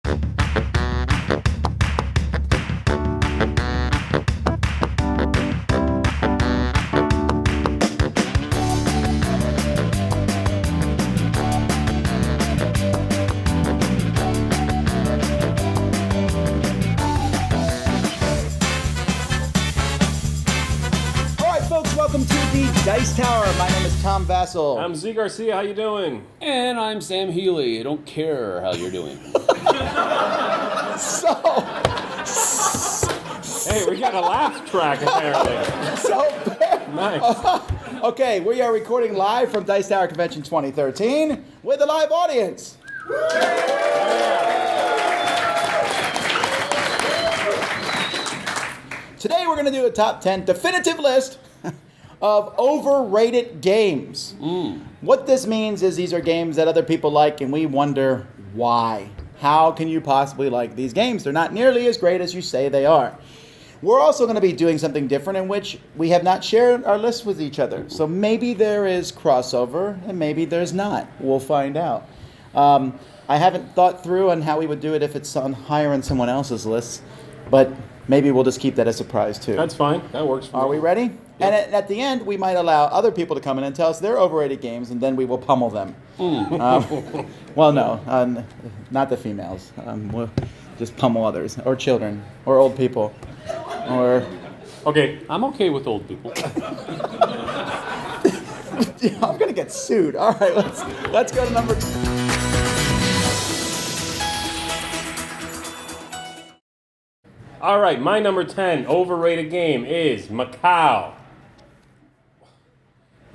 Welcome to the Dice Tower. My name is Tom Vasel. I'm Zee Garcia. How you doing? And I'm Sam Healey. I don't care how you're doing. Hey, we got a laugh track apparently. Nice. Okay, we are recording live from Dice Tower Convention 2013 with a live audience. Today we're going to do a top 10 definitive list of overrated games. What this means is these are games that other people like and we wonder why. How can you possibly like these games? They're not nearly as great as you say they are. We're also going to be doing something different in which we have not shared our lists with each other. So maybe there is crossover and maybe there's not. We'll find out. I haven't thought through on how we would do it if it's on higher on someone else's list, but maybe we'll just keep that a surprise too. That's fine. That works for me. Are we ready? Yep. And at the end, we might allow other people to come in and tell us their overrated games, and then we will pummel them. Well, no, not the females. We'll just pummel others, or children, or old people, or... Okay. I'm okay with old people. I'm going to get sued. All right, let's go to number 2. All right, my number 10 overrated game is Macau.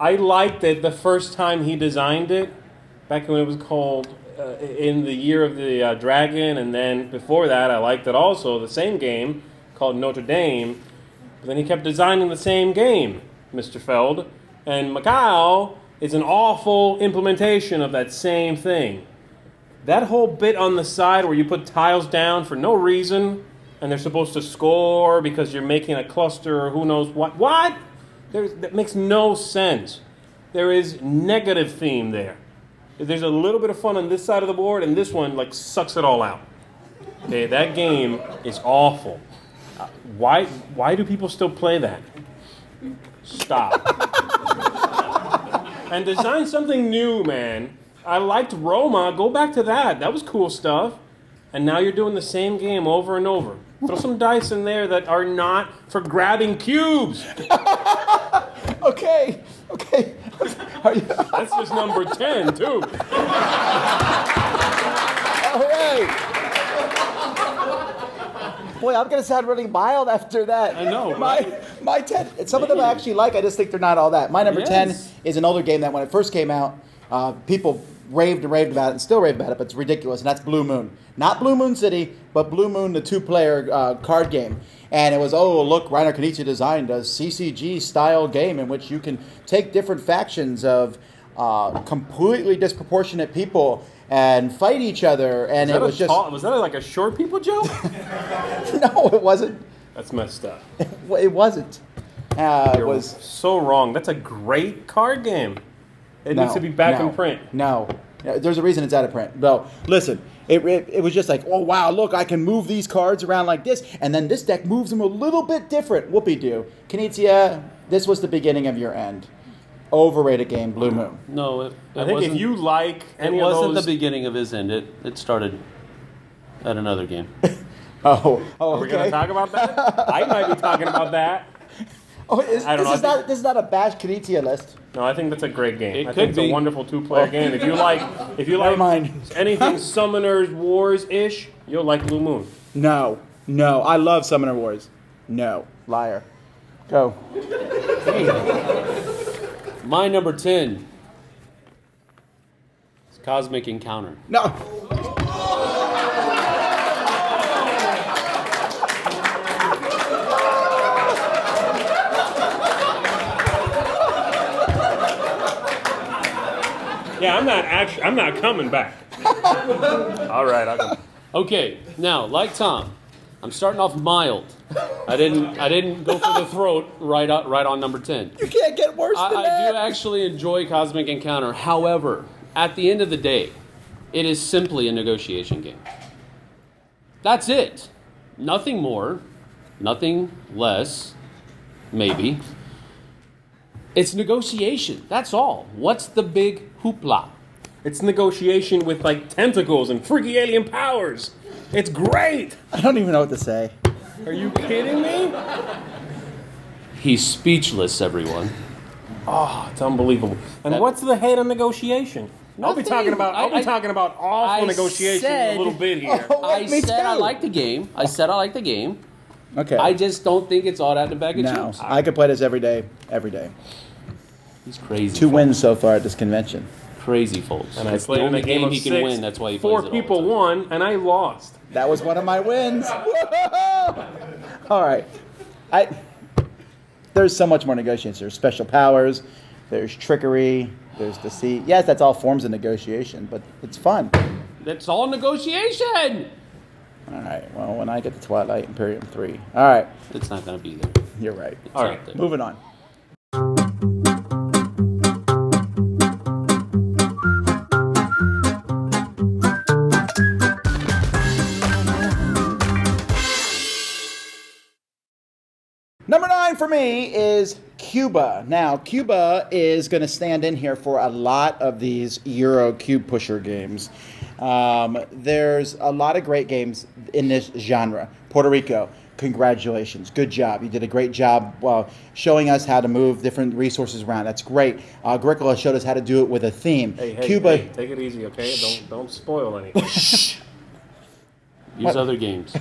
I liked it the first time he designed it, back when it was called in the Year of the Dragon, and then before that I liked it also, the same game called Notre Dame, but then he kept designing the same game, Mr. Feld, and Macau is an awful implementation of that same thing. That whole bit on the side where you put tiles down for no reason, and they're supposed to score because you're making a cluster or who knows what. What? That makes no sense. There is negative theme there. There's a little bit of fun on this side of the board, and this one sucks it all out. Okay, that game is awful. Why do people still play that? Stop. And design something new, man. I liked Roma. Go back to that. That was cool stuff. And now you're doing the same game over and over. Throw some dice in there that are not for grabbing cubes. Okay. That's just number 10, too. All right. Boy, I'm going to sound really mild after that. I know. My 10, some of them I actually like, I just think they're not all that. My number 10 is an older game that when it first came out, people raved about it and still rave about it, but it's ridiculous, and that's Blue Moon. Not Blue Moon City, but Blue Moon, the 2-player card game. And it was, look, Reiner Knizia designed a CCG-style game in which you can take different factions of completely disproportionate people and fight each other, and it was was that like a short people joke? No, it wasn't. That's messed up. It wasn't. It was so wrong. That's a great card game. It needs to be back in print. No. There's a reason it's out of print. No, listen, it was just like, oh, wow, look, I can move these cards around like this, and then this deck moves them a little bit different. Whoopie-doo. Knizia, this was the beginning of your end. Overrated game, Blue Moon. No, I think if you like any it of wasn't those... the beginning of his end. It started at another game. Okay. Are we going to talk about that? I might be talking about that. This is not a bash Knizia list. No, I think that's a great game. I think it's be. a wonderful 2-player game. If you like anything Summoners Wars-ish, you'll like Blue Moon. No, I love Summoner Wars. No, liar. Go. My number 10 is Cosmic Encounter. No. Yeah, I'm not coming back. All right, I'll go. Okay, now, like Tom, I'm starting off mild. I didn't go for the throat right on number 10. You can't get worse than that. I do actually enjoy Cosmic Encounter. However, at the end of the day, it is simply a negotiation game. That's it. Nothing more, nothing less, maybe. It's negotiation. That's all. What's the big hoopla? It's negotiation with like tentacles and freaky alien powers. It's great. I don't even know what to say. Are you kidding me? He's speechless, everyone. Oh, it's unbelievable. And what's the hate on negotiation? I'll be talking about awful negotiation in a little bit here. I said I like the game. Okay. I just don't think it's all that in a bag of No, chips. I could play this every day. Every day. He's crazy. 2 wins so far at this convention. Crazy, folks. And I That's the played in only a game game of he can 6. win. That's why he plays 4 it all people the time. won, and I lost. That was one of my wins. All right. There's so much more negotiation. There's special powers. There's trickery. There's deceit. Yes, that's all forms of negotiation, but it's fun. That's all negotiation. All right. Well, when I get to Twilight Imperium 3. All right. It's not going to be there. You're right. It's All not right. there. Moving on. Number 9 for me is Cuba. Now, Cuba is going to stand in here for a lot of these Euro cube pusher games. There's a lot of great games in this genre. Puerto Rico, congratulations. Good job. You did a great job showing us how to move different resources around. That's great. Agricola showed us how to do it with a theme. Hey, Cuba. hey, take it easy, okay? Don't spoil anything. Use other games.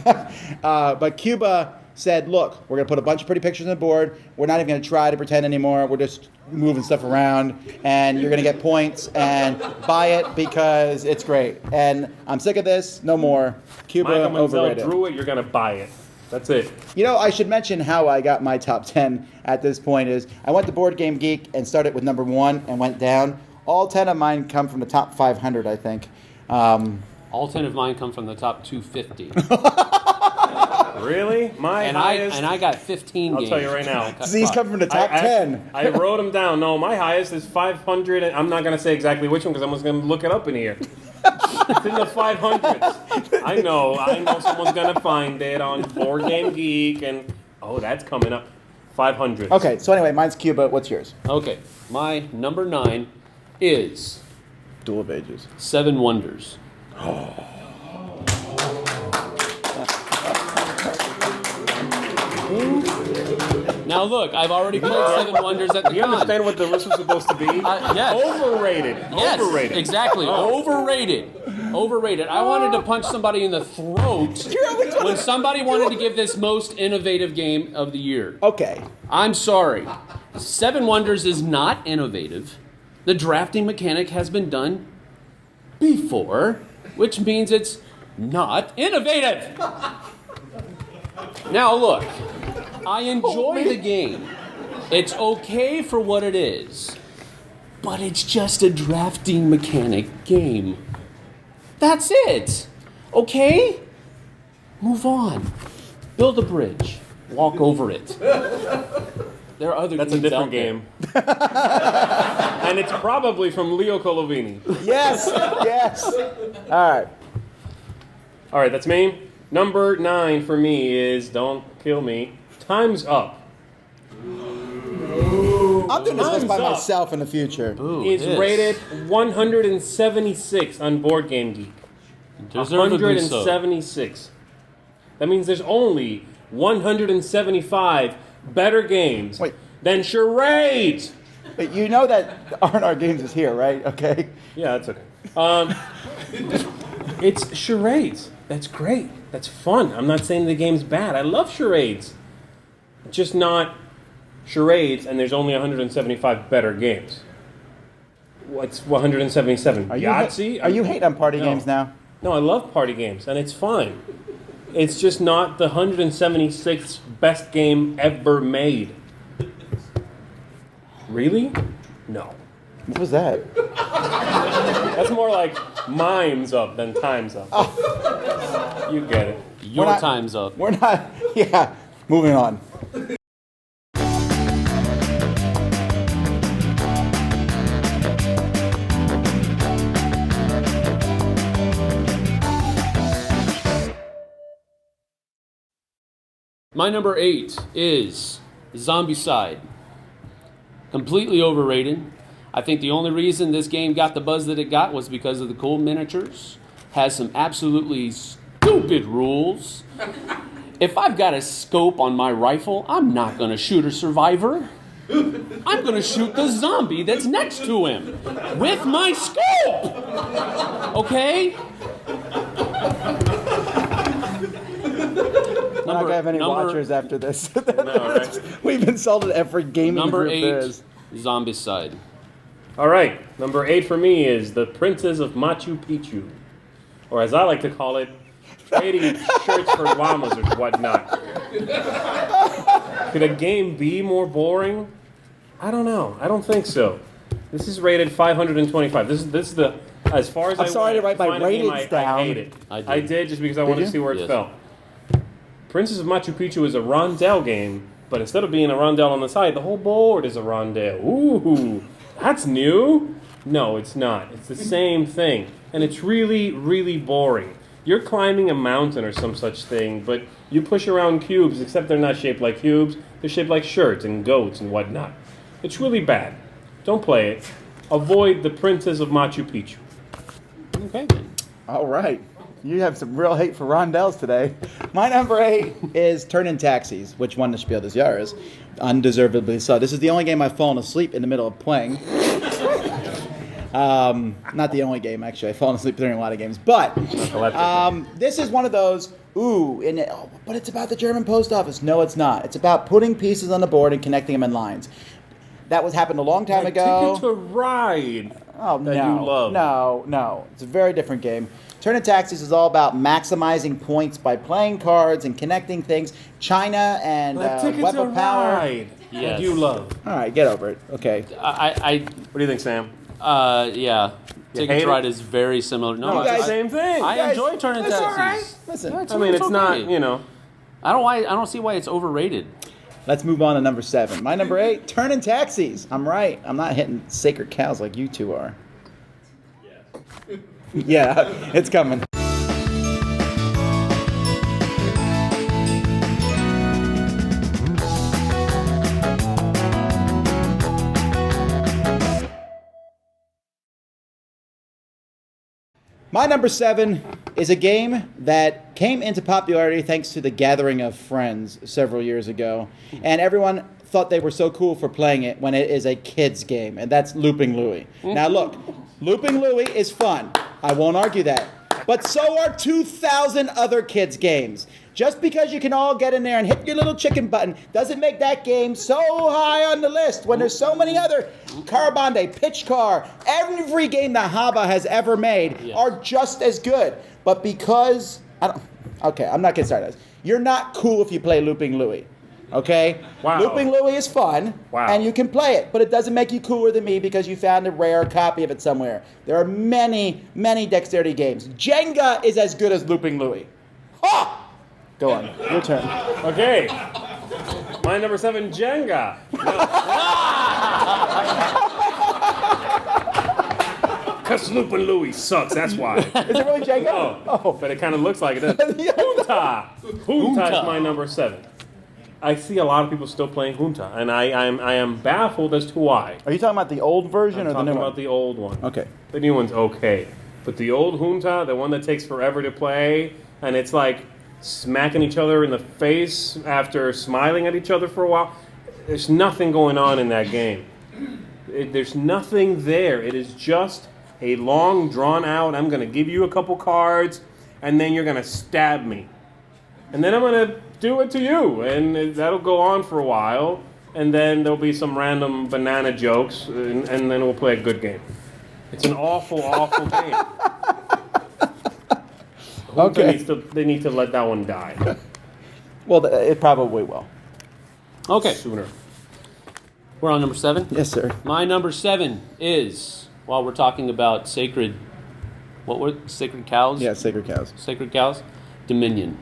But Cuba said, look, we're going to put a bunch of pretty pictures on the board. We're not even going to try to pretend anymore. We're just moving stuff around, and you're going to get points and buy it because it's great. And I'm sick of this. No more. Cuba Michael Menzel overrated. drew it, you're going to buy it. That's it. You know, I should mention how I got my top 10 at this point is I went to Board Game Geek and started with number 1 and went down. All 10 of mine come from the top 500, I think. All 10 of mine come from the top 250. Really? My highest... I got 15 games. I'll tell you right now. These come from the top 10. I wrote them down. No, my highest is 500. And I'm not going to say exactly which one because I'm just going to look it up in here. It's in the 500s. I know someone's going to find it on Board Game Geek. And, that's coming up. 500. Okay, so anyway, mine's Cuba. What's yours? Okay, my number 9 is Duel of Ages. 7 Wonders. Now look, I've already played 7 Wonders at the Do you con. understand what the list was supposed to be? Yes. Overrated. Yes, Overrated. exactly. Oh. Overrated. I wanted to punch somebody in the throat when somebody wanted to give this most innovative game of the year. Okay. I'm sorry. 7 Wonders is not innovative. The drafting mechanic has been done before, which means it's not innovative. Now look, I enjoy the game. It's okay for what it is, but it's just a drafting mechanic game. That's it. Okay? Move on. Build a bridge. Walk over it. There are other That's a games different out there. game. And it's probably from Leo Colovini. Yes. Yes. All right. All right, that's me. Number 9 for me is, don't kill me, Time's Up. I'm doing this list by Time's up. myself in the future. Ooh, It's yes. rated 176 on Board Game Geek. Deservedly so. 176. That means there's only 175 better games Wait. than charades. But you know that R&R Games is here, right? Okay. Yeah, that's okay. It's charades. That's great. That's fun. I'm not saying the game's bad. I love charades. Just not charades, and there's only 175 better games. What's 177? Yahtzee? Are you hating on party No. games now? No, I love party games, and it's fine. It's just not the 176th best game ever made. Really? No. What was that? That's more like Mine's Up than Time's Up. You get it. Your We're not- time's up. We're not. Yeah. Moving on. My number 8 is Zombicide. Completely overrated. I think the only reason this game got the buzz that it got was because of the cool miniatures. Has some absolutely stupid rules. If I've got a scope on my rifle, I'm not going to shoot a survivor. I'm going to shoot the zombie that's next to him with my scope. Okay? We're not going to have any watchers after this. No, right? We've insulted every gaming Number group 8, there is. Zombicide. All right, number 8 for me is the Princess of Machu Picchu, or as I like to call it, trading shirts for llamas or whatnot. Could a game be more boring? I don't know. I don't think so. This is rated 525. This is the as far as I'm sorry to write my ratings down. I hate it. I I did just because I wanted you? to see where it Yes. fell. Princess of Machu Picchu is a rondel game, but instead of being a rondel on the side, the whole board is a rondel. Ooh, that's new. No, it's not. It's the same thing, and it's really, really boring. You're climbing a mountain or some such thing, but you push around cubes, except they're not shaped like cubes. They're shaped like shirts and goats and whatnot. It's really bad. Don't play it. Avoid the Princess of Machu Picchu. Okay, then. All right. You have some real hate for rondels today. My number 8 is Turn-In Taxis, which won the Spiel des Jahres, undeservedly so. This is the only game I've fallen asleep in the middle of playing. Not the only game, actually. I've fallen asleep during a lot of games. But this is one of those, but it's about the German post office. No, it's not. It's about putting pieces on the board and connecting them in lines. That happened a long time ago. Ticket to Ride. Oh, that no. you love. No. It's a very different game. Turn-In Taxis is all about maximizing points by playing cards and connecting things. China and Ticket Web to of Power. Ride. Yes. That you love. All right, get over it. Okay. What do you think, Sam? Yeah. Ticket hate to Ride it? is very similar. No, You It's guys- the same thing. I guys- enjoy Turn-In It's Taxis. all right. Listen, I mean, it's not, okay. I don't see why it's overrated. let's move on to number 7. My number 8, Turn-In Taxis. I'm right. I'm not hitting sacred cows like you two are. Yeah, it's coming. My number 7 is a game that came into popularity thanks to the gathering of friends several years ago. And everyone thought they were so cool for playing it when it is a kid's game. And that's Looping Louie. Now look, Looping Louie is fun. I won't argue that. But so are 2,000 other kids' games. Just because you can all get in there and hit your little chicken button doesn't make that game so high on the list when there's so many other Carabande, Pitch Car, every game that Haba has ever made are just as good. But because, I'm not getting started. You're not cool if you play Looping Louie. Okay? Wow. Looping Louie is fun, Wow. and you can play it, but it doesn't make you cooler than me because you found a rare copy of it somewhere. There are many, many dexterity games. Jenga is as good as Looping Louie. Ha! Go on, your turn. Okay. My number 7, Jenga. Because Looping Louie sucks, that's why. Is it really Jenga? Oh, but it kind of looks like it. Yeah. Junta. Junta is my number 7. I see a lot of people still playing Junta, and I am baffled as to why. Are you talking about the old version I'm or the talking new about one? the old one. Okay. The new one's okay. But the old Junta, the one that takes forever to play, and it's like smacking each other in the face after smiling at each other for a while, there's nothing going on in that game. There's nothing there. It is just a long, drawn-out, I'm going to give you a couple cards, and then you're going to stab me. And then I'm going to do it to you, and that'll go on for a while, and then there'll be some random banana jokes, and then we'll play a good game. It's an awful, awful game. Okay. They need to let that one die Well, it probably will. Okay, sooner. we're on number 7. Yes, sir. My number 7 is, while we're talking about sacred cows? Yeah, Sacred Cows. Sacred cows? Dominion.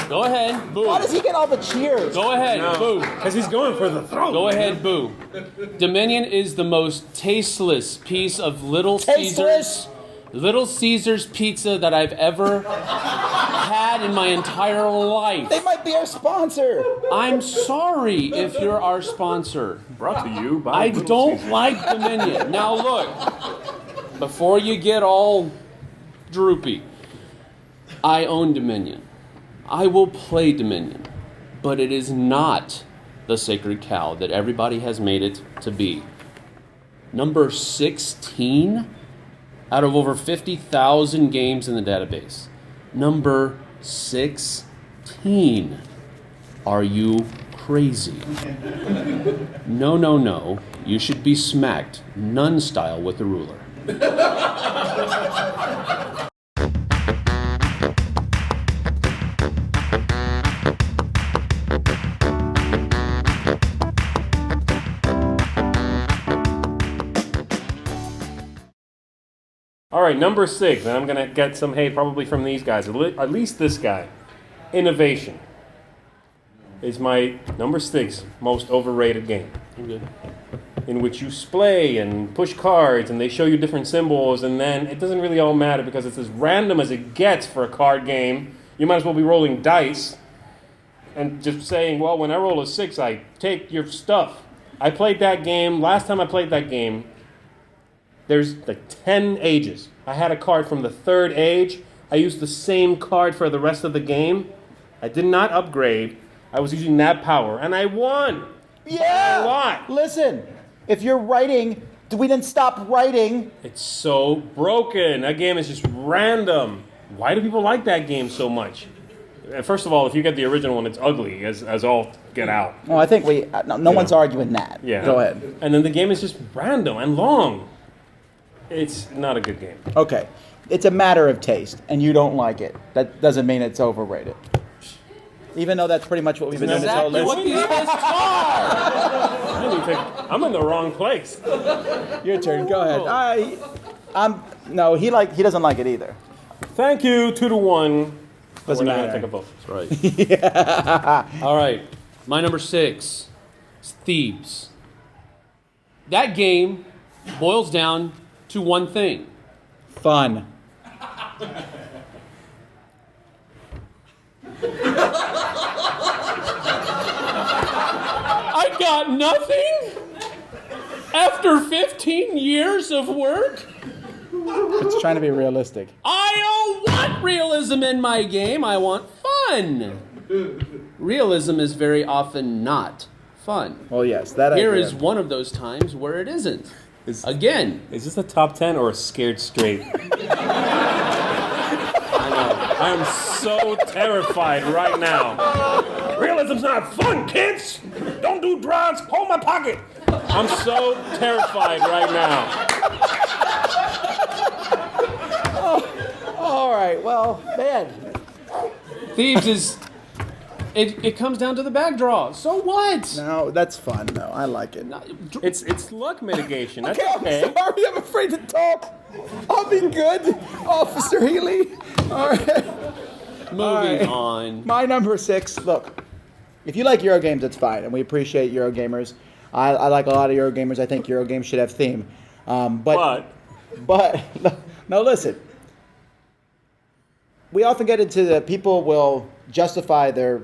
Go ahead, boo. Why does he get all the cheers? Go ahead, boo. Because he's going for the throne. Go ahead, boo. Dominion is the most tasteless piece of Tasteless? Little Caesars pizza that I've ever had in my entire life. They might be our sponsor. I'm sorry if you're our sponsor. Brought to you by I Little don't Caesars. like Dominion. Now look, before you get all droopy, I own Dominion. I will play Dominion, but it is not the sacred cow that everybody has made it to be. Number 16 out of over 50,000 games in the database. Number 16. Are you crazy? No, no, no. You should be smacked, nun style, with a ruler. All right, number 6, and I'm going to get some hate probably from these guys, at least this guy. Innovation is my number 6 most overrated game. Okay. In which you splay and push cards and they show you different symbols, and then it doesn't really all matter because it's as random as it gets for a card game. You might as well be rolling dice and just saying, well, when I roll a 6, I take your stuff. I played that game. Last time I played that game, there's like 10 ages. I had a card from the 3rd age. I used the same card for the rest of the game. I did not upgrade. I was using that power, and I won. Yeah. A lot. Listen, if you're writing, we didn't stop writing. It's so broken. That game is just random. Why do people like that game so much? First of all, if you get the original one, it's ugly as all get out. Well, I think no one's arguing that. Yeah. Go ahead. And then the game is just random and long. It's not a good game. Okay. It's a matter of taste, and you don't like it. That doesn't mean it's overrated. Even though that's pretty much what we've been doing this whole Exactly list. what these lists are! I'm in the wrong place. Your turn. Go ahead. No, he doesn't like it either. Thank you, 2-1. Doesn't We're not matter. going to take a vote. That's right. All right. My number 6 is Thebes. That game boils down to one thing. Fun. I got nothing? After 15 years of work? It's trying to be realistic. I don't want realism in my game. I want fun. Realism is very often not fun. Well, yes, that Here idea. is one of those times where it isn't. Is- Again, Is this a top 10 or a scared straight? I know. I am so terrified right now. Realism's not fun, kids. Don't do drugs. Hold my pocket. I'm so terrified right now. All right. Well, man. Thebes is... It comes down to the back draw. So what? No, that's fun. No, I like it. It's luck mitigation. That's Okay, okay. I'm sorry. I'm afraid to talk. I'll be good, Officer Healey. All right. Moving on. My number 6. Look, if you like Eurogames, it's fine, and we appreciate Eurogamers. I like a lot of Eurogamers. I think Eurogames should have theme. But no, listen. We often get into the people will justify their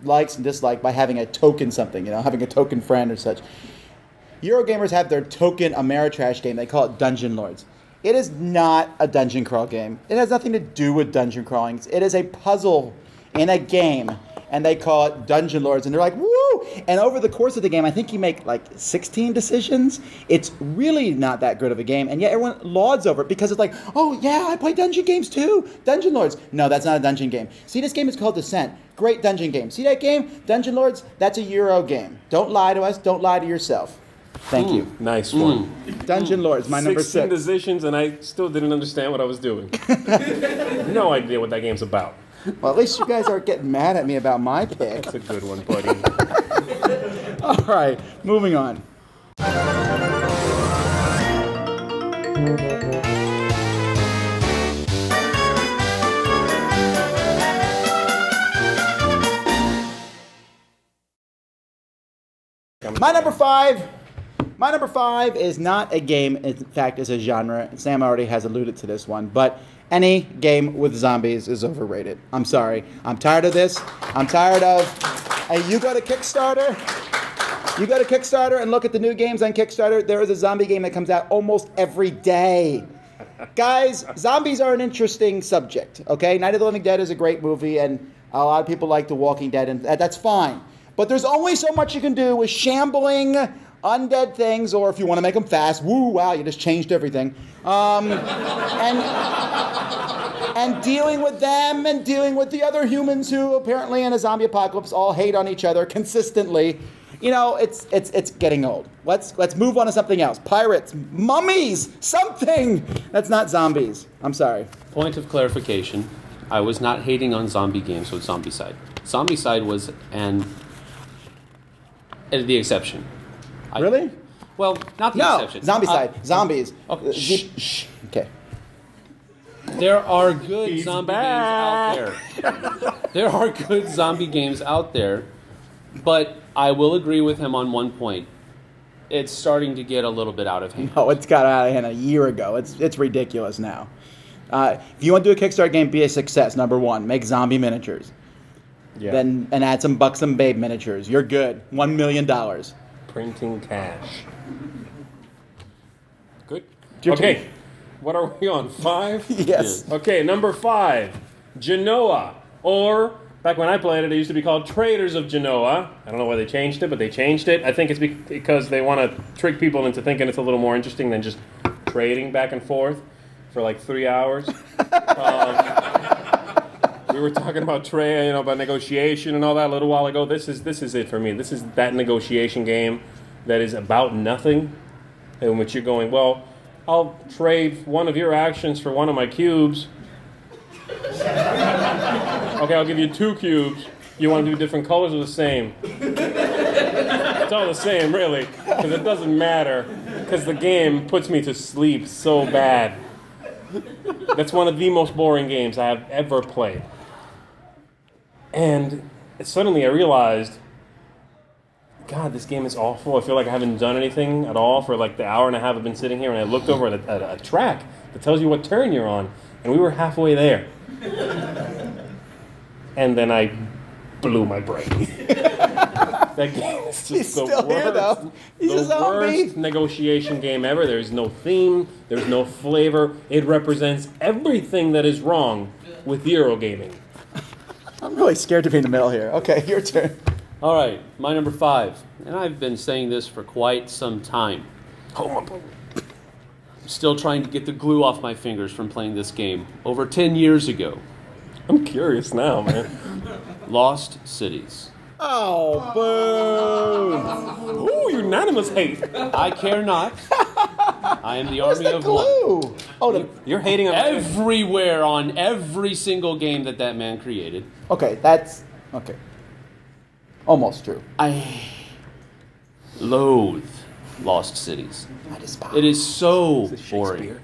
likes and dislikes by having a token something, having a token friend or such. Eurogamers have their token Ameritrash game. They call it Dungeon Lords. It is not a dungeon crawl game. It has nothing to do with dungeon crawling. It is a puzzle in a game, and they call it Dungeon Lords, and they're like, woo! And over the course of the game, I think you make like 16 decisions. It's really not that good of a game, and yet everyone lauds over it because it's like, oh yeah, I play dungeon games too. Dungeon Lords. No, that's not a dungeon game. See, this game is called Descent. Great dungeon game. See that game? Dungeon Lords? That's a Euro game. Don't lie to us. Don't lie to yourself. Thank you. Nice one. Dungeon Lords, my number 16 6. decisions, and I still didn't understand what I was doing. No idea what that game's about. Well, at least you guys aren't getting mad at me about my pick. That's a good one, buddy. All right, moving on. My number 5, My number 5 is not a game. In fact, it's a genre. Sam already has alluded to this one, but any game with zombies is overrated. I'm sorry. I'm tired of this. I'm tired of. You go to Kickstarter. You go to Kickstarter and look at the new games on Kickstarter. There is a zombie game that comes out almost every day. Guys, zombies are an interesting subject. Okay, Night of the Living Dead is a great movie, and a lot of people like The Walking Dead, and that's fine. But there's only so much you can do with shambling undead things, or if you want to make them fast, woo, wow, you just changed everything. And dealing with them and dealing with the other humans who apparently in a zombie apocalypse all hate on each other consistently. You know, it's getting old. Let's move on to something else. Pirates, mummies, something that's not zombies. I'm sorry. Point of clarification. I was not hating on zombie games with Zombicide. Zombicide was the exception. Really? Well, not the exception. Zombicide. Zombies. Okay. Shh. Okay. There are good zombie games out there. There are good zombie games out there, but I will agree with him on one point. It's starting to get a little bit out of hand. No, it's got out of hand a year ago. It's ridiculous now. If you want to do a Kickstarter game, be a success. Number 1, make zombie miniatures. Yeah. Then and add some Buxom Babe miniatures. You're good. $1 million. Printing cash. Good. Your Okay. turn. What are we on? 5? Yes. Okay, number 5. Genoa. Or, back when I played it, it used to be called Traders of Genoa. I don't know why they changed it, but they changed it. I think it's because they want to trick people into thinking it's a little more interesting than just trading back and forth for like 3 hours. We were talking about trade, about negotiation and all that a little while ago. This is it for me. This is that negotiation game that is about nothing, in which you're going, well, I'll trade one of your actions for one of my cubes. Okay, I'll give you 2 cubes. You want to do different colors or the same? It's all the same, really, because it doesn't matter, because the game puts me to sleep so bad. That's one of the most boring games I have ever played. And suddenly I realized, God, this game is awful. I feel like I haven't done anything at all for like the hour and a half I've been sitting here, and I looked over at a track that tells you what turn you're on, and we were halfway there. And then I blew my brain. That game is just He's the still here, though. He's a zombie. worst negotiation game ever. There's no theme. There's no flavor. It represents everything that is wrong with Eurogaming. I'm really scared to be in the middle here. Okay, your turn. All right, my number 5. And I've been saying this for quite some time. I'm still trying to get the glue off my fingers from playing this game over 10 years ago. I'm curious now, man. Lost Cities. Oh, boo! Ooh, unanimous hate. I care not. I am the Where's army the of one. glue? Oh, You're hating on Everywhere on every single game that man created. okay, that's okay. Almost true. I loathe Lost Cities. I despise. It is so boring.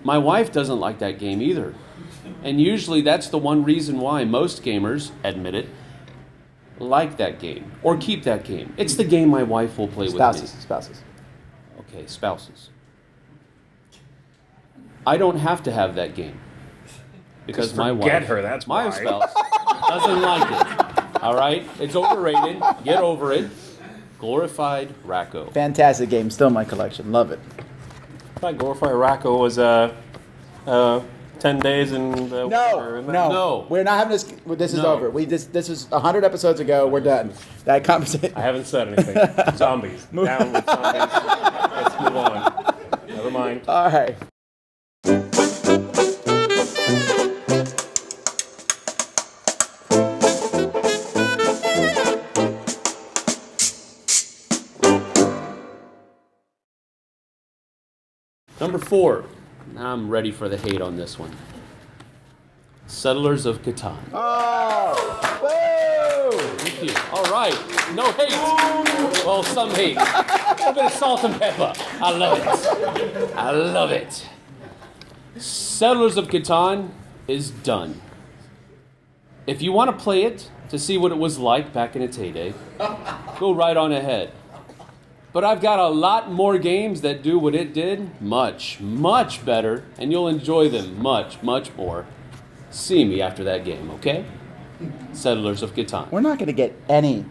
My wife doesn't like that game either. And usually that's the one reason why most gamers, admit it, like that game or keep that game. It's the game my wife will play with me. Spouses. Okay, spouses. I don't have to have that game because Just my forget wife, her, that's my why. spouse, doesn't like it. All right, it's overrated. Get over it. Glorified Racco. Fantastic game. Still in my collection. Love it. I thought Glorify Racco was 10 days in the No. We're not having this. This is No. over. This is 100 episodes ago. We're done. That conversation. I haven't said anything. Zombies. Down with zombies. Let's move on. Never mind. All right. Number 4. I'm ready for the hate on this one. Settlers of Catan. Oh, boo! Thank you. All right. No hate. Well, some hate. A little bit of salt and pepper. I love it. I love it. Settlers of Catan is done. If you want to play it to see what it was like back in its heyday, go right on ahead. But I've got a lot more games that do what it did much, much better, and you'll enjoy them much, much more. See me after that game, okay? Settlers of Catan. We're not going to get any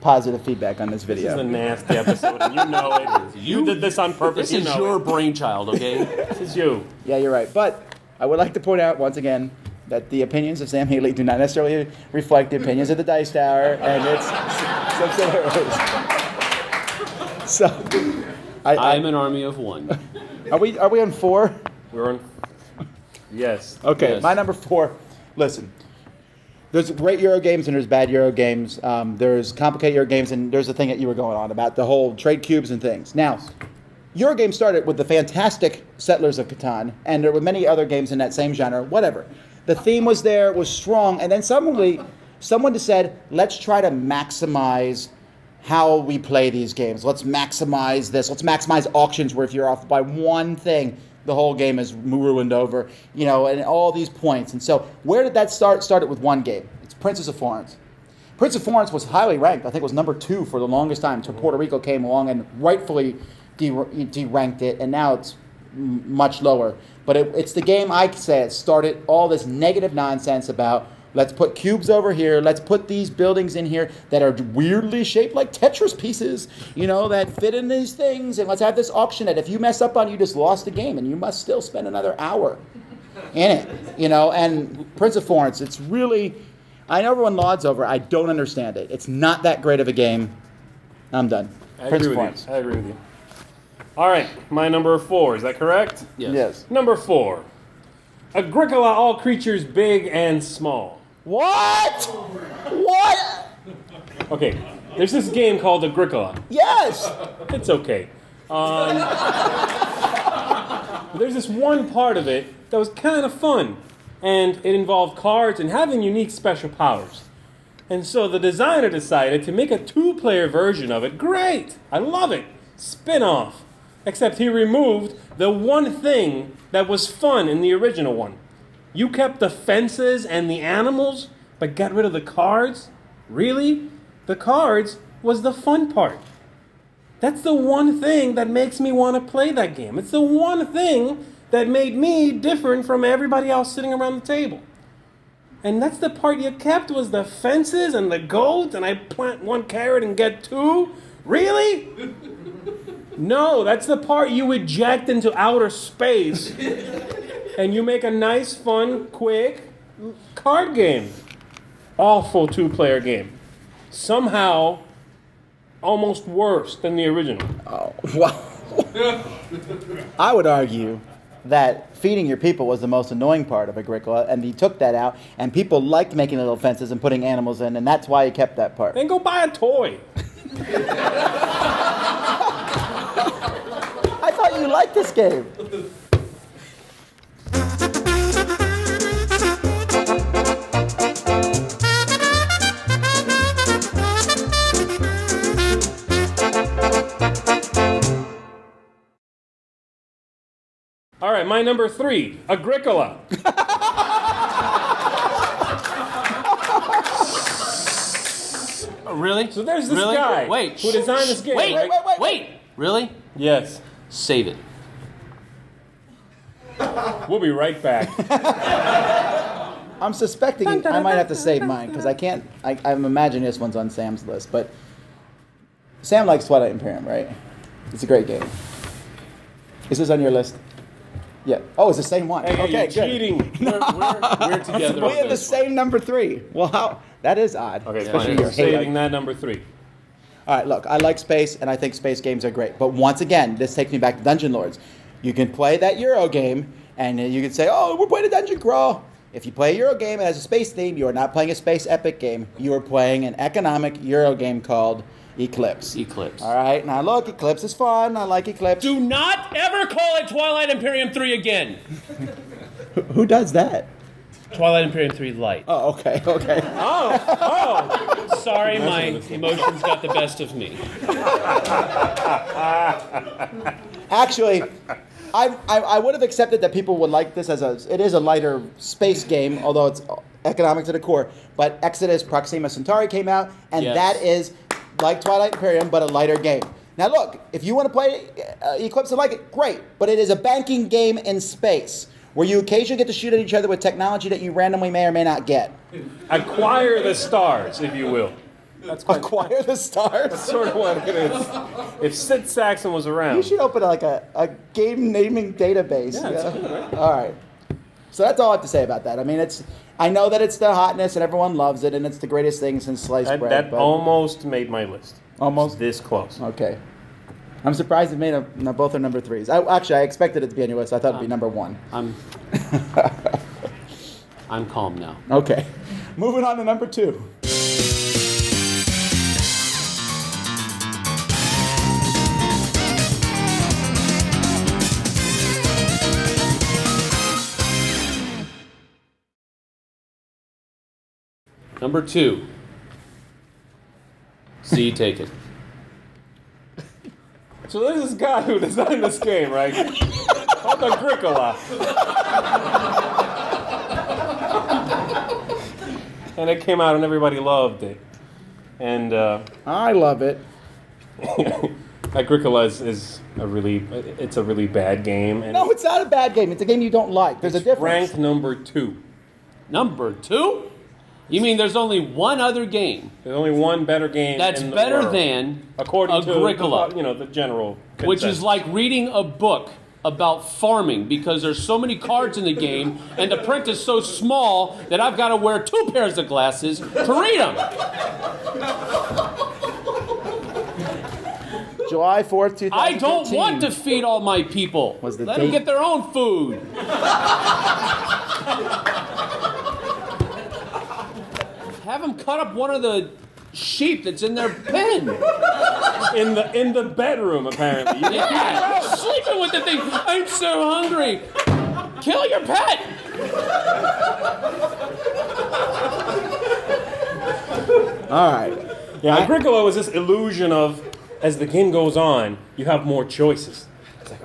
positive feedback on this This video. is a nasty episode, and you know it. You did this on purpose. This is your brainchild, okay? This is you. Yeah, you're right. But I would like to point out once again that the opinions of Sam Healey do not necessarily reflect the opinions of the Dice Tower and its subsidiaries. So, I'm an army of one. Are we on 4? We're on. Yes. Okay, Yes. my number 4. Listen, there's great Euro games and there's bad Euro games. There's complicated Euro games, and there's the thing that you were going on about the whole trade cubes and things. Now, Euro games started with the fantastic Settlers of Catan, and there were many other games in that same genre. Whatever, the theme was there, was strong, and then someone just said, "Let's try to maximize how we play these games. Let's maximize this. Let's maximize auctions where if you're off by one thing, the whole game is ruined over, and all these points." And so where did that start? Started with one game. It's Princess of Florence. Prince of Florence was highly ranked. I think it was number 2 for the longest time until Puerto Rico came along and rightfully deranked it, and now it's much lower. But it's the game I say started all this negative nonsense about let's put cubes over here, let's put these buildings in here that are weirdly shaped like Tetris pieces, that fit in these things, and let's have this auction that if you mess up on, you just lost the game, and you must still spend another hour in it, and Prince of Florence, it's really, I know everyone lauds over it, I don't understand it. It's not that great of a game. I'm done. I Prince agree of with Florence. you. I agree with you. All right, my number 4. Is that correct? Yes. Number 4. Agricola, all creatures big and small. What? What? Okay, there's this game called Agricola. Yes. It's okay. There's this one part of it that was kind of fun, and it involved cards and having unique special powers. And so the designer decided to make a 2-player version of it. Great! I love it! Spin-off. Except he removed the one thing that was fun in the original one. You kept the fences and the animals, but got rid of the cards? Really? The cards was the fun part. That's the one thing that makes me want to play that game. It's the one thing that made me different from everybody else sitting around the table. And that's the part you kept, was the fences and the goats, and I plant 1 carrot and get 2? Really? No, that's the part you eject into outer space and you make a nice, fun, quick card game. Awful 2-player game. Somehow, almost worse than the original. Oh, wow. I would argue that feeding your people was the most annoying part of Agricola, and he took that out, and people liked making little fences and putting animals in, and that's why he kept that part. Then go buy a toy. I thought you liked this game. All right, my number 3, Agricola. Really? So there's this really? guy Wait. who designed this game, Wait, right? wait. Really? Yes. Save it. We'll be right back. I'm suspecting I might have to save mine, because I'm imagining this one's on Sam's list, but Sam likes Twilight Imperium, right? It's a great game. Is this on your list? Yeah. Oh, it's the same one. Hey, Okay, you're good. cheating. We're together. We on have the this one. same number 3. Well, how? That is odd. Okay, Especially fine. your Saving hate. that number 3. All right, look, I like space, and I think space games are great. But once again, this takes me back to Dungeon Lords. You can play that Euro game, and you can say, oh, we're playing a dungeon crawl. If you play a Euro game that has a space theme, you are not playing a space epic game. You are playing an economic Euro game called Eclipse. Eclipse. All right, now look, Eclipse is fun. I like Eclipse. Do not ever call it Twilight Imperium 3 again. Who does that? Twilight Imperium 3 Light. Oh, okay. Oh, Sorry, my emotions got the best of me. Actually, I would have accepted that people would like this it is a lighter space game, although it's economic to the core. But Exodus Proxima Centauri came out, and Yes. that is like Twilight Imperium, but a lighter game. Now look, if you want to play Eclipse and like it, great. But it is a banking game in space where you occasionally get to shoot at each other with technology that you randomly may or may not get. Acquire the stars, if you will. Acquire the stars? That's sort of what it is. If Sid Saxon was around. You should open a game naming database. Yeah, it's good, right? All right. So that's all I have to say about that. I mean, I know that it's the hotness and everyone loves it and it's the greatest thing since sliced bread. That but almost made my list. Almost? This close. Okay. I'm surprised it made both are number 3s. I expected it to be on your list. I thought it'd be number 1. I'm calm now. Okay. Moving on to number 2. Number 2. Zee, take it. So there's this guy who designed this game, right? Called Agricola. And it came out and everybody loved it. And I love it. Agricola is a really bad game. And No, it's not a bad game. It's a game you don't like. There's a difference. ranked number 2. Number 2? You mean there's only one other game There's only one better game that's in the better world, than according Agricola, to the general which consensus. is like reading a book about farming because there's so many cards in the game and the print is so small that I've got to wear 2 pairs of glasses to read them. July 4th, 2015. I don't want to feed all my people. Was the Let them date- get their own food. Have them cut up one of the sheep that's in their pen. in the bedroom, apparently. Yeah, sleeping with the thing. I'm so hungry. Kill your pet. All right. Yeah, Agricola was this illusion of, as the game goes on, you have more choices. It's like,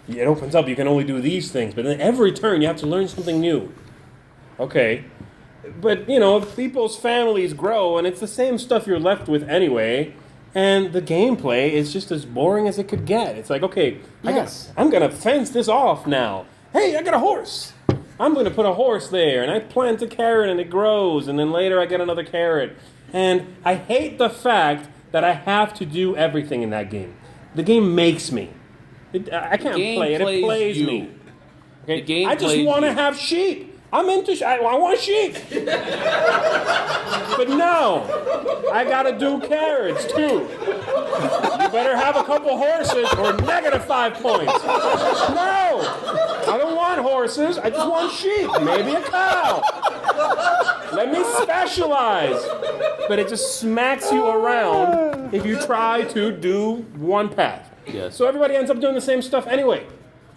it opens up, you can only do these things, but then every turn you have to learn something new. Okay. But, people's families grow, and it's the same stuff you're left with anyway, and the gameplay is just as boring as it could get. It's like, okay, Yes. I'm going to fence this off now. Hey, I got a horse. I'm going to put a horse there, and I plant a carrot, and it grows, and then later I get another carrot. And I hate the fact that I have to do everything in that game. The game makes me. I can't play it. It plays you. me. Okay? The game I just plays want to you. have sheep. I'm into I want sheep. But no, I gotta do carrots too. You better have a couple horses or -5 points. No, I don't want horses. I just want sheep, maybe a cow. Let me specialize. But it just smacks you around if you try to do one path. Yes. So everybody ends up doing the same stuff anyway.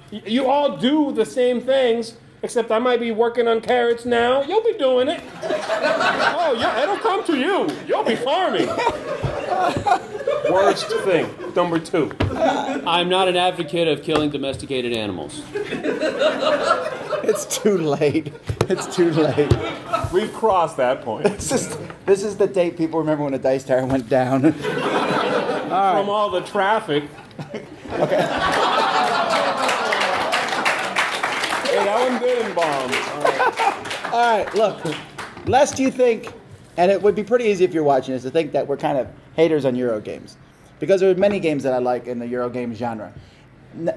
You all do the same things. Except I might be working on carrots now. You'll be doing it. Oh, yeah, it'll come to you. You'll be farming. Worst thing, number 2. I'm not an advocate of killing domesticated animals. It's too late. It's too late. We've crossed that point. This is the date people remember when the dice tower went down. From all the traffic. Hey, that one didn't bomb. All right, look. Lest you think, and it would be pretty easy if you're watching this, to think that we're kind of haters on Euro games. Because there are many games that I like in the Euro game genre.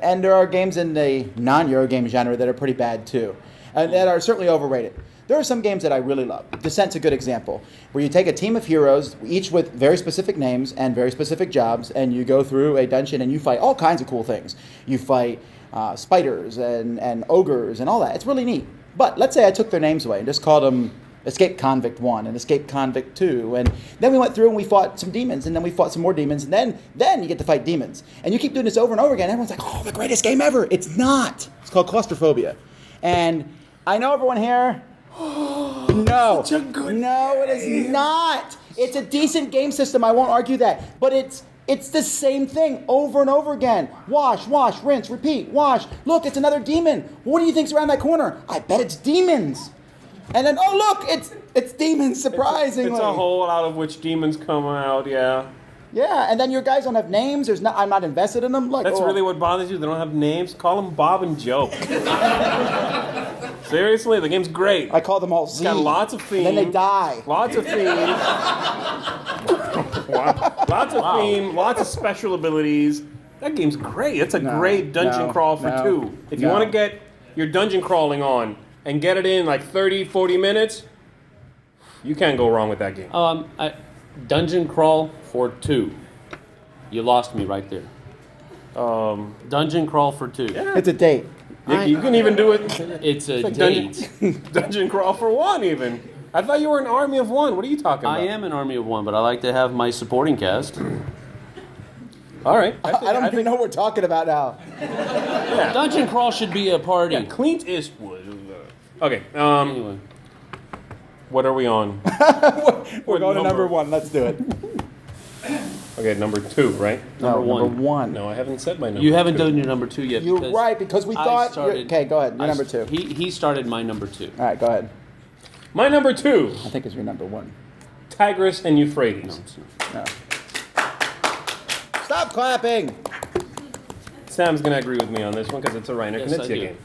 And there are games in the non-Euro game genre that are pretty bad too. And that are certainly overrated. There are some games that I really love. Descent's a good example, where you take a team of heroes, each with very specific names and very specific jobs, and you go through a dungeon and you fight all kinds of cool things. You fight spiders and ogres and all that. It's really neat. But let's say I took their names away and just called them Escape Convict 1 and Escape Convict 2. And then we went through and we fought some demons, and then we fought some more demons, and then you get to fight demons. And you keep doing this over and over again. Everyone's like, oh, the greatest game ever. It's not. It's called Claustrophobia. And I know everyone here... No. Such a good No, it is not. It's a decent game system. I won't argue that. But it's the same thing over and over again. Wash, rinse, repeat, wash. Look, it's another demon. What do you think's around that corner? I bet it's demons. And then, oh, look, it's demons, surprisingly. It's a hole out of which demons come out, yeah. Yeah, and then your guys don't have names. I'm not invested in them. Like, That's really what bothers you? They don't have names? Call them Bob and Joe. Seriously, the game's great. I call them all It's Z. got lots of themes. And then they die. Lots of themes. Lots of theme, lots of special abilities. That game's great. It's a great dungeon crawl for 2. If you want to get your dungeon crawling on and get it in like 30, 40 minutes, you can't go wrong with that game. Dungeon crawl for 2. You lost me right there. Dungeon crawl for 2. Yeah. It's a date. You can even do it. It's a like date. Dungeon crawl for 1 even. I thought you were an army of 1. What are you talking about? I am an army of 1, but I like to have my supporting cast. All right. I don't even know what we're talking about now. Yeah. Dungeon crawl should be a party. Yeah, Clint Eastwood. Okay. Anyway. What are we on? We're going to number 1. Let's do it. Okay, number 2, right? Number one. 1. No, I haven't said my number. You haven't 2. done your number 2 yet. You're right, because we thought... Okay, go ahead. You're number 2. He started my number 2. All right, go ahead. My number 2. I think it's your number 1. Tigris and Euphrates. No. Stop clapping! Sam's going to agree with me on this one because it's a Reiner Yes, I Knizia do. game.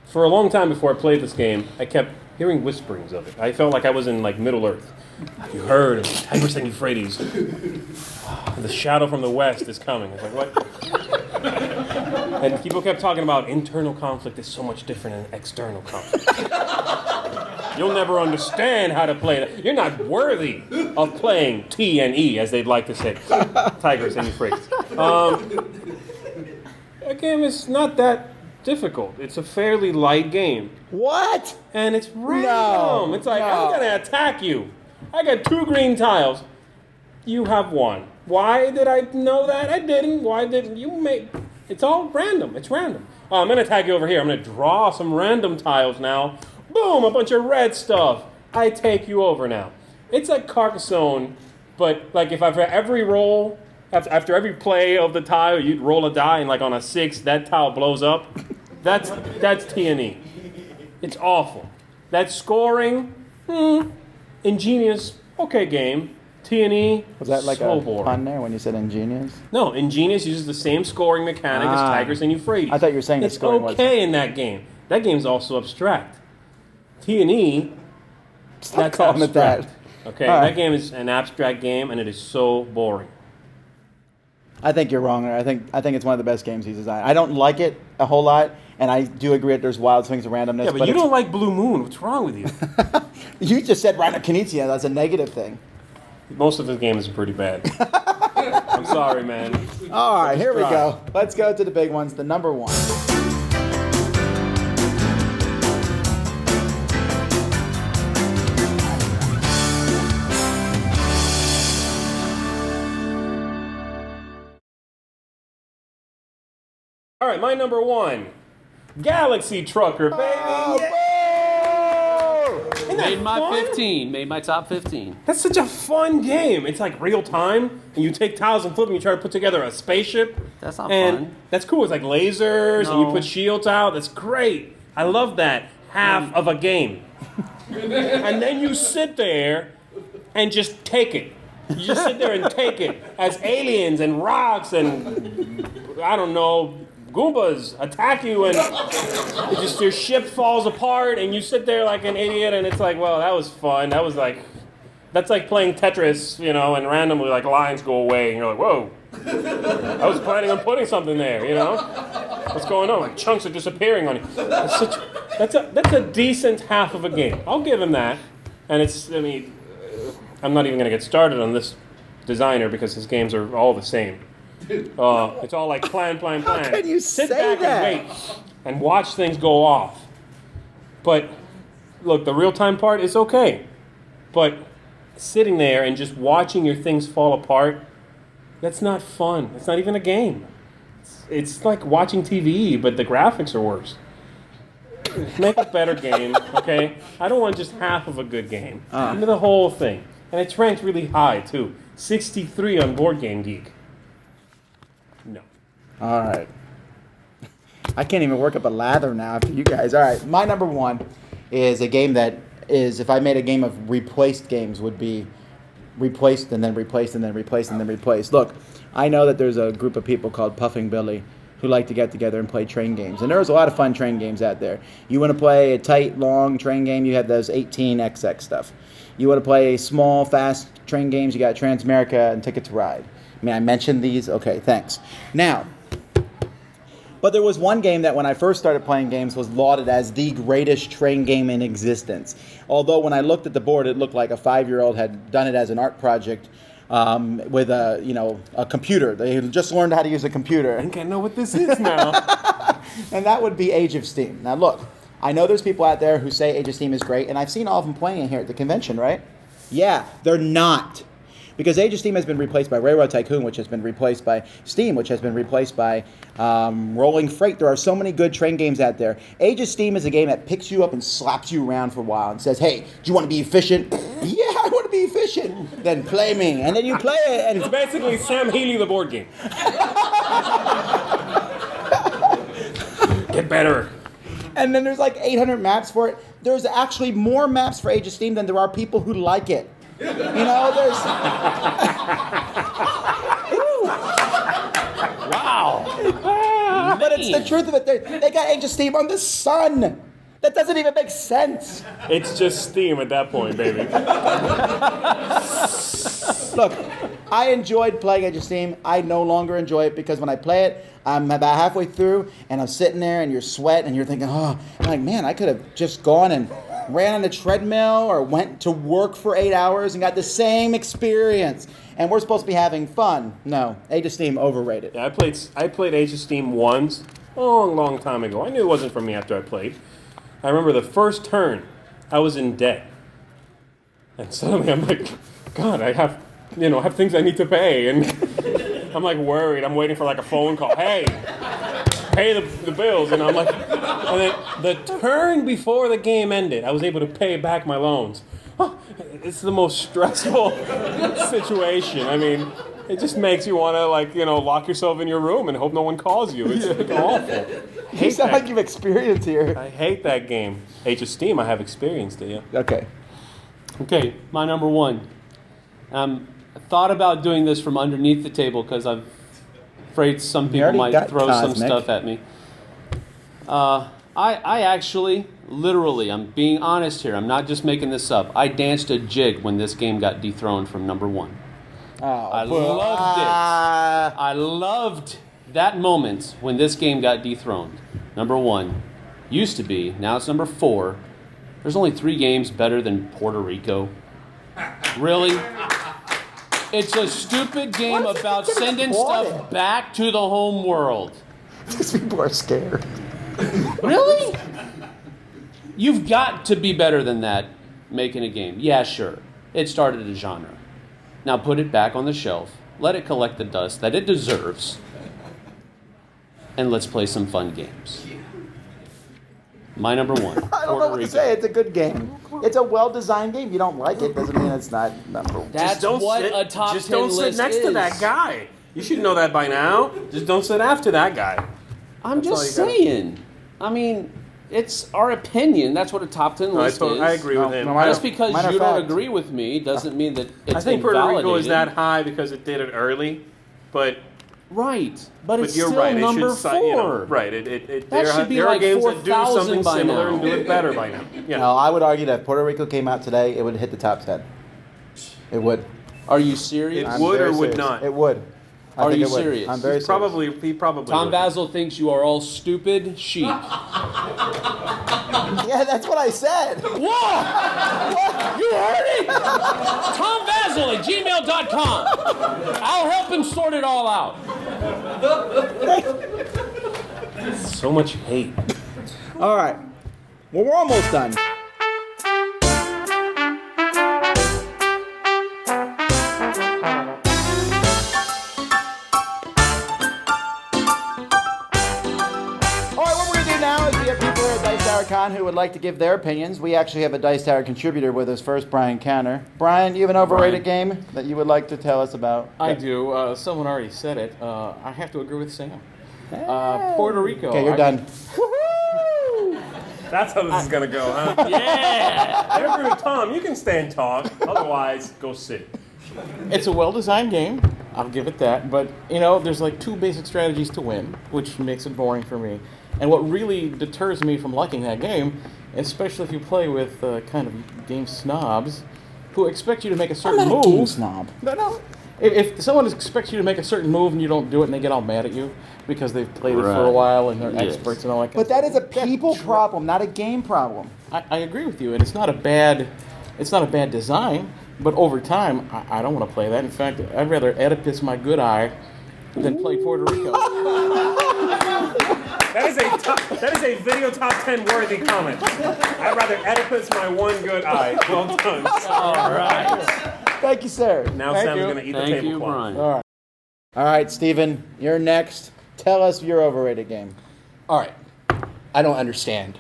For a long time before I played this game, I kept hearing whisperings of it. I felt like I was in like Middle Earth. Have you heard of Tigris and Euphrates? The shadow from the west is coming. It's like, what? And people kept talking about internal conflict is so much different than external conflict. You'll never understand how to play that. You're not worthy of playing T and E, as they'd like to say. Tigris and Euphrates. That game is not that difficult. It's a fairly light game. What? And it's random. No, It's like, no. I'm going to attack you. I got 2 green tiles. You have 1. Why did I know that? I didn't. Why didn't you make... It's all random. It's random. I'm going to attack you over here. I'm going to draw some random tiles now. Boom, a bunch of red stuff. I take you over now. It's like Carcassonne, but like if after every roll, after every play of the tile, you'd roll a die and like on a 6, that tile blows up. That's T&E. It's awful. That scoring, ingenious, okay game. T&E, Was that like so a boring. pun there when you said ingenious? No, Ingenious uses the same scoring mechanic as Tigris and Euphrates. I thought you were saying the it's scoring was... okay in that game. That game's also abstract. T&E, Stop that's calling it that. abstract. Okay, All right. that game is an abstract game, and it is so boring. I think you're wrong there. I think it's one of the best games he's designed. I don't like it a whole lot, and I do agree that there's wild swings of randomness. Yeah, but you don't like Blue Moon. What's wrong with you? You just said Reiner Knizia. That's a negative thing. Most of the game is pretty bad. I'm sorry, man. All right, here we try. go. Let's go to the big ones. The number 1. All right, my number 1, Galaxy Trucker, baby. Yeah. Isn't that Made my fun? 15. Made my top 15. That's such a fun game. It's like real time, and you take tiles and flip them. You try to put together a spaceship. That's not and fun. That's cool. It's like lasers, and you No. put shields out. That's great. I love that. Half of a game. And then you sit there and just take it. You just sit there and take it as aliens and rocks and, I don't know, Goombas attack you, and it just your ship falls apart, and you sit there like an idiot, and it's like, well, that was fun. That's like playing Tetris, you know, and randomly like lines go away, and you're like, whoa. I was planning on putting something there, you know. What's going on? Like chunks are disappearing on you. That's a decent half of a game. I'll give him that. And I'm not even going to get started on this designer because his games are all the same. It's all like plan. How can you Sit say back that? and wait and watch things go off. But look, the real-time part is okay. But sitting there and just watching your things fall apart, that's not fun. It's not even a game. It's like watching TV, but the graphics are worse. Make a better game, okay? I don't want just half of a good game. Give me the whole thing. And it's ranked really high, too. 63 on Board Game Geek. No. All right. I can't even work up a lather now after you guys. All right, my number 1 is a game that is, if I made a game of replaced games, would be replaced and then replaced and then replaced and then replaced. Look, I know that there's a group of people called Puffing Billy who like to get together and play train games. And there's a lot of fun train games out there. You want to play a tight, long train game, you have those 18XX stuff. You want to play small, fast train games, you got Transamerica and Ticket to Ride. May I mention these? Okay, thanks. Now, but there was one game that when I first started playing games was lauded as the greatest train game in existence. Although when I looked at the board, it looked like a 5-year-old had done it as an art project with a computer. They just learned how to use a computer. I think I know what this is now. And that would be Age of Steam. Now look, I know there's people out there who say Age of Steam is great, and I've seen all of them playing it here at the convention, right? Yeah, they're not. Because Age of Steam has been replaced by Railroad Tycoon, which has been replaced by Steam, which has been replaced by Rolling Freight. There are so many good train games out there. Age of Steam is a game that picks you up and slaps you around for a while and says, hey, do you want to be efficient? Yeah, I want to be efficient. Then play me. And then you play it. And It's basically Sam Healey, the board game. Get better. And then there's like 800 maps for it. There's actually more maps for Age of Steam than there are people who like it. You know, there's... Wow. But it's the truth of it. They got Age of Steam on the sun. That doesn't even make sense. It's just Steam at that point, baby. Look, I enjoyed playing Age of Steam. I no longer enjoy it because when I play it, I'm about halfway through and I'm sitting there and you're sweating and you're thinking, oh, I'm like, man, I could have just gone and ran on a treadmill or went to work for 8 hours and got the same experience. And we're supposed to be having fun. No, Age of Steam overrated. Yeah, I played Age of Steam once, long time ago. I knew it wasn't for me after I played. I remember the first turn, I was in debt. And suddenly I'm like, God, I have things I need to pay. And I'm like worried. I'm waiting for like a phone call. Hey, pay the bills. And I'm like, and then the turn before the game ended, I was able to pay back my loans. Oh, it's the most stressful situation. I mean, it just makes you want to lock yourself in your room and hope no one calls you. It's like awful. You sound like you've experienced here. I hate that game. Age of Steam, I have experienced it, yeah. Okay, my number one. I thought about doing this from underneath the table because I'm afraid some people might throw some stuff at me. I actually, literally, I'm being honest here. I'm not just making this up. I danced a jig when this game got dethroned from number one. Oh, I loved it. I loved that moment when this game got dethroned. Number one. Used to be. Now it's number 4. There's only 3 games better than Puerto Rico. Really? It's a stupid game about sending stuff back to the home world. Because people are scared. Really? You've got to be better than that making a game. Yeah, sure. It started a genre. Now put it back on the shelf. Let it collect the dust that it deserves. And let's play some fun games. My number 1. I don't know what to say. It's a good game. It's a well-designed game. You don't like it doesn't mean it's not number 1. That's what a top 10 list is. Just don't sit next to that guy. You should know that by now. Just don't sit after that guy. I'm just saying. I mean, it's our opinion. That's what a top 10 list is. I agree with him. Just because you don't agree with me doesn't mean that it's I think Puerto Rico is invalidated. that high because it did it early, but Right, but it's you're still right. number It should, 4. right. That should be there are like games that do 4,000 something by similar now. and do it better by now. Yeah. No, I would argue that if Puerto Rico came out today, it would hit the top 10. It would. Are you serious? It would very or would serious. not? It would. I Are think you it would. serious? I'm very serious. He probably Tom would. Vasel thinks you are all stupid sheep. Yeah, that's what I said. Whoa! You heard it? Tom Vasel at gmail.com. I'll help him sort it all out. So much hate. All right. Well, we're almost done. Con who would like to give their opinions. We actually have a Dice Tower contributor with us first, Brian Canner. Brian, you have an overrated game that you would like to tell us about? I do. Someone already said it. I have to agree with Sam. Puerto Rico. Okay, you're done. That's how this is going to go, huh? Yeah! I agree with Tom. You can stay and talk. Otherwise, go sit. It's a well-designed game. I'll give it that. But, there's like 2 basic strategies to win, which makes it boring for me. And what really deters me from liking that game, especially if you play with kind of game snobs, who expect you to make a certain move. Game snob. No. If someone expects you to make a certain move and you don't do it and they get all mad at you because they've played it for a while and they're experts and all that kind But of that stuff. is a people problem, not a game problem. I agree with you, and it's not a bad design, but over time, I don't want to play that. In fact, I'd rather Oedipus my good eye than play Puerto Rico. That is a video top 10 worthy comment. I'd rather Oedipus my one good eye. Well done. All right. Thank you, sir. Now Thank Sam's you. going to eat the Thank you, tablecloth. Brian. All right, Steven, you're next. Tell us your overrated game. All right. I don't understand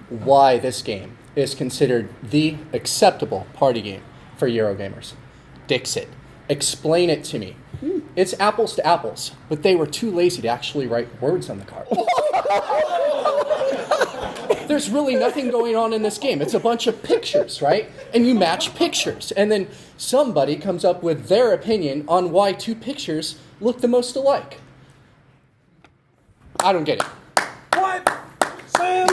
why this game is considered the acceptable party game for Eurogamers. Dixit. Explain it to me. It's apples to apples, but they were too lazy to actually write words on the card. There's really nothing going on in this game. It's a bunch of pictures, right? And you match pictures. And then somebody comes up with their opinion on why 2 pictures look the most alike. I don't get it. What? Sam?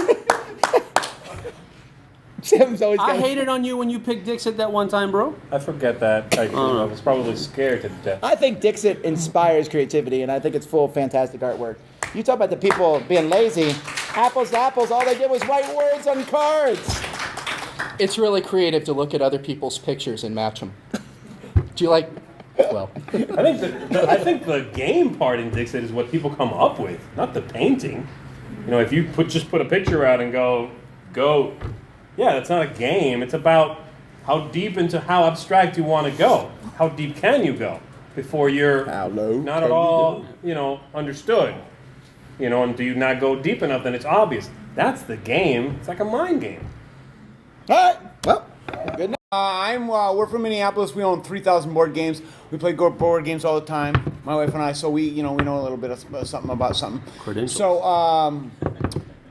Sam's always I got hated on you when you picked Dixit that one time, bro. I forget that. I was probably scared to death. I think Dixit inspires creativity, and I think it's full of fantastic artwork. You talk about the people being lazy. Apples to apples, all they did was write words on cards. It's really creative to look at other people's pictures and match them. Do you like... Well... I think the game part in Dixit is what people come up with, not the painting. If you just put a picture out and go, yeah, that's not a game. It's about how deep into how abstract you want to go. How deep can you go before you're How low not can at you all, understood. And do you not go deep enough, then it's obvious. That's the game. It's like a mind game. All right, well, good enough. We're from Minneapolis. We own 3,000 board games. We play board games all the time, my wife and I. So we know a little bit of something about something. Credentials.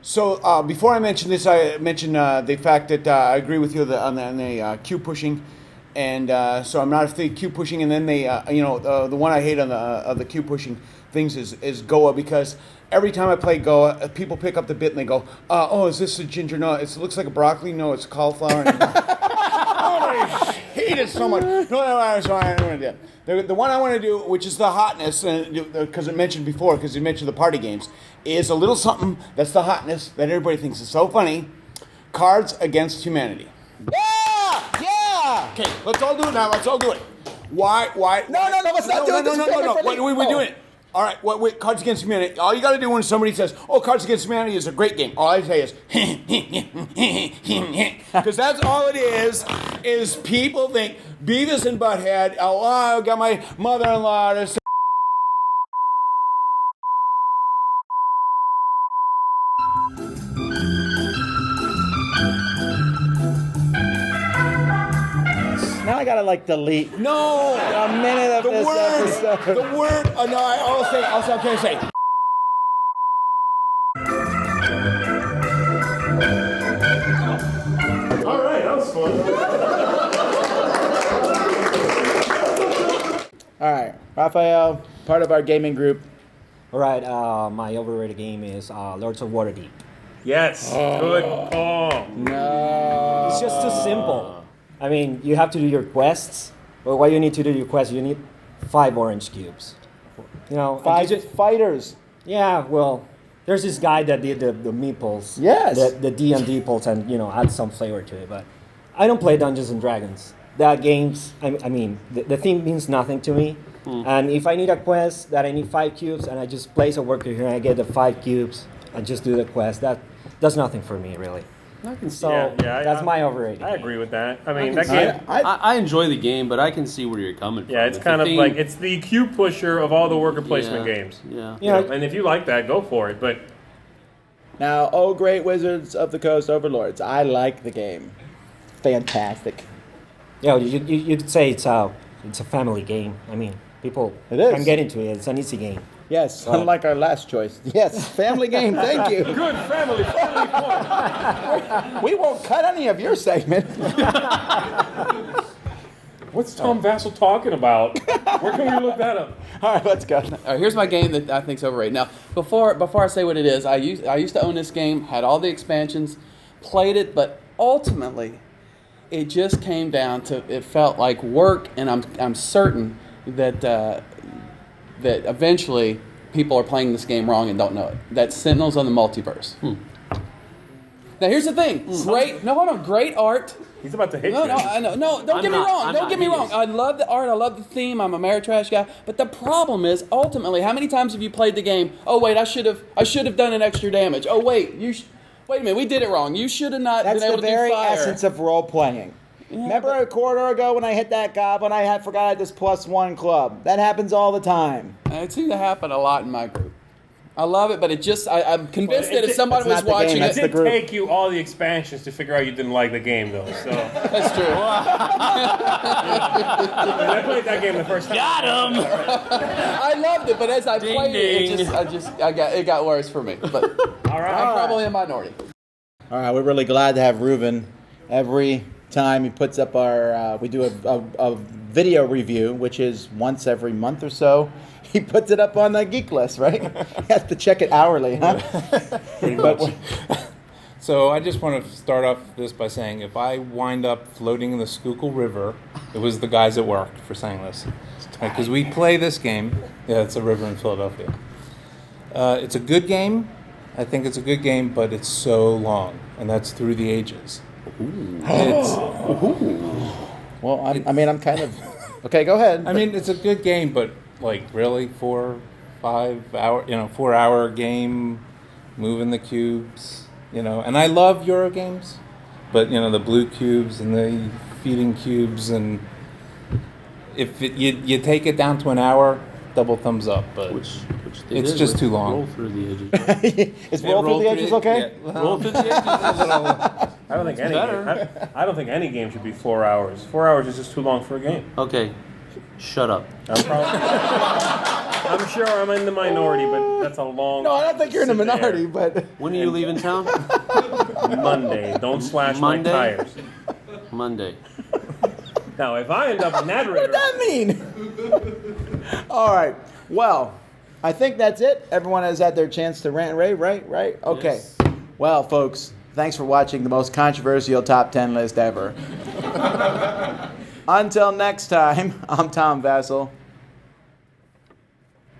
So before I mention this, I mentioned the fact that I agree with you on the queue pushing, and so I'm not the queue pushing. And then the one I hate on the queue pushing things is Goa, because every time I play Goa, people pick up the bit and they go, "Oh, is this a ginger? No, it looks like a broccoli. No, it's cauliflower." I hate it so much. No, so I'm going to do the one I want to do, which is the hotness, because I mentioned before, because you mentioned the party games, is a little something that's the hotness that everybody thinks is so funny. Cards Against Humanity. Yeah. Okay, let's all do it now. Let's all do it. Why? No, let's not do it. This is different for me. We're doing it. All right, wait, Cards Against Humanity. All you got to do when somebody says, "Oh, Cards Against Humanity is a great game," all I say is, because that's all it is people think Beavis and Butthead, I got my mother-in-law to say. Now I gotta delete No! a minute of this episode. The word, no, I'll say, okay, say. All right, that was fun. All right, Raphael, part of our gaming group. All right, my overrated game is Lords of Waterdeep. Yes, good call. No. It's just too simple. I mean, you have to do your quests, but what you need to do your quests, you need 5 orange cubes. and 5 fighters. yeah, well, there's this guy that did the meeples. Yes. The D&D pulse and, add some flavor to it, but I don't play Dungeons and Dragons. That game's, I mean, the theme means nothing to me. And if I need a quest that I need 5 cubes and I just place a worker here and I get the 5 cubes and just do the quest, that does nothing for me, really. So that's my overrated. I agree with that. I mean, I, that game. I enjoy the game, but I can see where you're coming from. Yeah, it's kind of like it's the queue pusher of all the worker placement Yeah, games. yeah. You know, and if you like that, go for it. But Now, oh great Wizards of the Coast Overlords, I like the game. Fantastic. Yeah, you could say it's a family game. I mean, people It is. can get into it. It's an easy game. Yes, unlike our last choice. Yes, family game, thank you. good family friendly point. We won't cut any of your segment. What's Tom Vasel talking about? Where can we look that up? All right, let's go. All right, here's my game that I think is overrated. Now, before I say what it is, I used to own this game, had all the expansions, played it, but ultimately, it just came down to it felt like work, and I'm certain that that eventually people are playing this game wrong and don't know it. That's Sentinels on the Multiverse. Now, here's the thing. Great art. He's about to hit No, you. I know. No, don't get me wrong. Don't get me wrong. I love the art. I love the theme. I'm a Ameritrash guy. But the problem is, ultimately, how many times have you played the game? Oh wait, I should have done an extra damage. Oh wait, wait a minute, we did it wrong. You should have not That's been able the to do very fire. essence of role playing. Remember a quarter ago when I hit that goblin, I forgot I had this +1 club. That happens all the time. It seems to happen a lot in my group. I love it, but I'm convinced Well, that if somebody it's was not the game, watching that's it, the It did group. take you all the expansions to figure out you didn't like the game, though. So that's true. I played that game the first time. Got him. I loved it, but as I played ding. it got worse for me. But All right. I'm probably a minority. All right, we're really glad to have Reuven. Every time he puts up we do a video review, which is once every month or so. He puts it up on the Geek List, right? He has to check it hourly, huh? Pretty much. So I just want to start off this by saying if I wind up floating in the Schuylkill River, it was the guys at work for saying this. Because we play this game. Yeah, it's a river in Philadelphia. It's a good game. I think it's a good game, but it's so long. And that's through the ages. Well, I'm kind of... Okay, go ahead. I mean, it's a good game, but like really 4 hour game, moving the cubes, and I love Euro games, but the blue cubes and the feeding cubes, and if you take it down to an hour, double thumbs up, but it's just too long. Roll through the edges. Is roll through the edges okay? Yeah, roll through the edges is a little... I don't think any game should be 4 hours. 4 hours is just too long for a game. Okay, shut up. I'm sure I'm in the minority, but that's a long. No, I don't think you're in the sit there. minority, but... When are you leaving town? Monday. Don't slash Monday? my tires. Monday. Now, if I end up in that river, What does that mean? All right. Well, I think that's it. Everyone has had their chance to rant and rave, right? Okay. Yes. Well, folks, thanks for watching the most controversial top 10 list ever. Until next time, I'm Tom Vasel.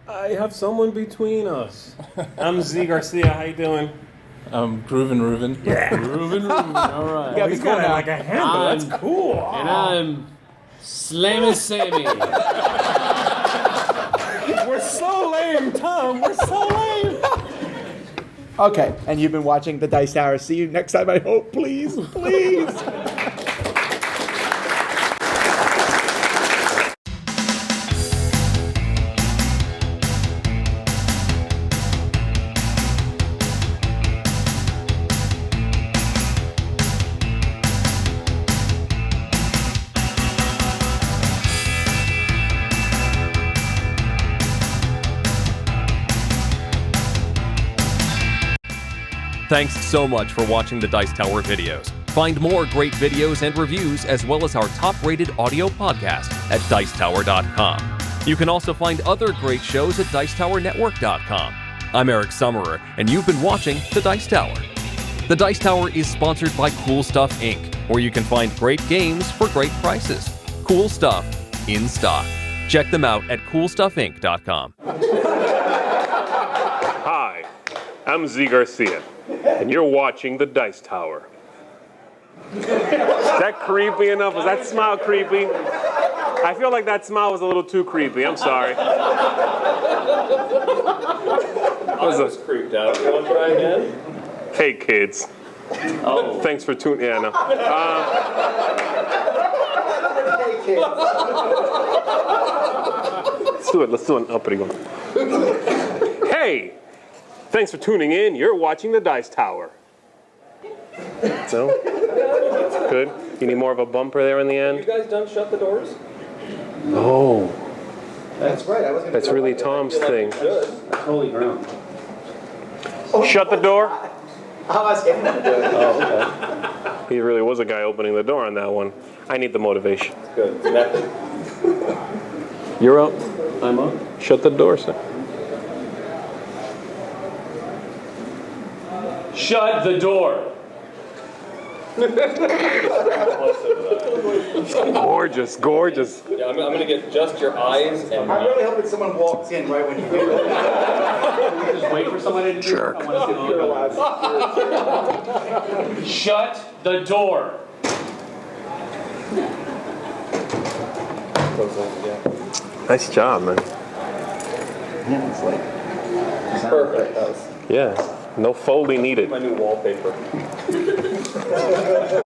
I have someone between us. I'm Zee Garcia. How you doing? Groovin' Reuven. Yeah. Reuven. All right. gotta be He's cool got now. like a handle. That's cool. And I'm Slammy Sammy. We're so lame, Tom. We're so lame. Okay, and you've been watching The Dice Tower. See you next time, I hope. Please. Thanks so much for watching the Dice Tower videos. Find more great videos and reviews, as well as our top-rated audio podcast at Dicetower.com. You can also find other great shows at Dicetowernetwork.com. I'm Eric Summerer, and you've been watching The Dice Tower. The Dice Tower is sponsored by Cool Stuff Inc., where you can find great games for great prices. Cool stuff in stock. Check them out at CoolStuffInc.com. Hi, I'm Zee Garcia, and you're watching The Dice Tower. Is that creepy enough? Was that smile creepy? I feel like that smile was a little too creepy. I'm sorry. I was creeped out. You want to try again? Hey, kids. Oh. Thanks for tuning in. Let's do an uppity one. Hey, thanks for tuning in. You're watching The Dice Tower. So, good. You need more of a bumper there in the end? You guys done shut the doors? Oh, That's right. I was that's really Tom's thing. Holy ground. Shut the door. I was getting to do it. He really was a guy opening the door on that one. I need the motivation. Good. Method. You're up. I'm up. Shut the door, sir. Shut the door. Gorgeous, gorgeous. Yeah, I'm gonna get just your eyes and. I'm really hoping someone walks in right when you do that. Just wait for somebody to do it. I want to see. Shut the door. Nice job, man. Yeah, it's like Perfect. Yeah, no folding needed. My new wallpaper.